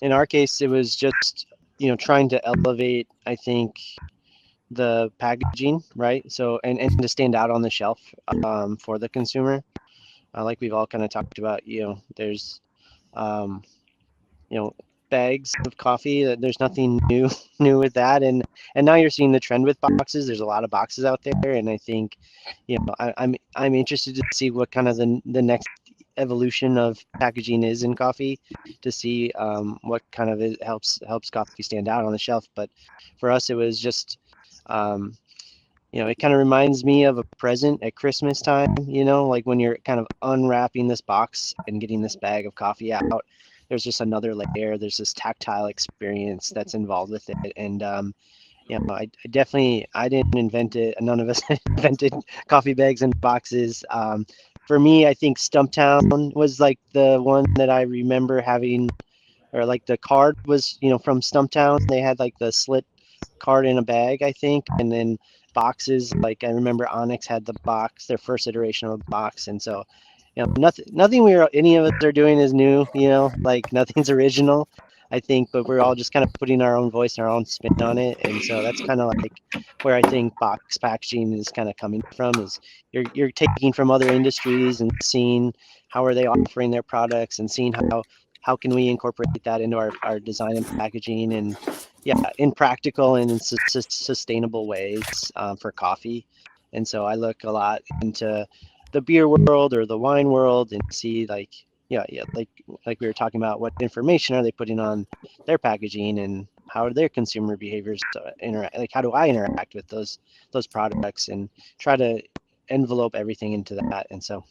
in our case, it was just, trying to elevate, I think, the packaging, right? So, and to stand out on the shelf for the consumer. Like we've all kind of talked about, there's, um, you know, bags of coffee. There's nothing new new with that, and now you're seeing the trend with boxes. There's a lot of boxes out there, and I think, I'm interested to see what kind of the next evolution of packaging is in coffee, to see what kind of it helps coffee stand out on the shelf. But for us, it was just, um, it kind of reminds me of a present at Christmas time, like when you're kind of unwrapping this box and getting this bag of coffee out, there's just another layer. There's this tactile experience that's involved with it. And, I definitely, I didn't invent it. None of us invented coffee bags and boxes. For me, I think Stumptown was like the one that I remember having, or like the card was, from Stumptown. They had like the slit card in a bag, I think, and then boxes. Like I remember Onyx had the box, their first iteration of a box, and so, nothing any of us are doing is new. Like nothing's original, I think, but we're all just kind of putting our own voice and our own spin on it, and so that's kind of like where I think box packaging is kind of coming from. Is you're taking from other industries and seeing how are they offering their products, and seeing how can we incorporate that into our design and packaging, and yeah, in practical and in sustainable ways for coffee. And so I look a lot into the beer world or the wine world and see, like, yeah, like we were talking about, what information are they putting on their packaging, and how are their consumer behaviors interact, like how do I interact with those products, and try to envelope everything into that. And so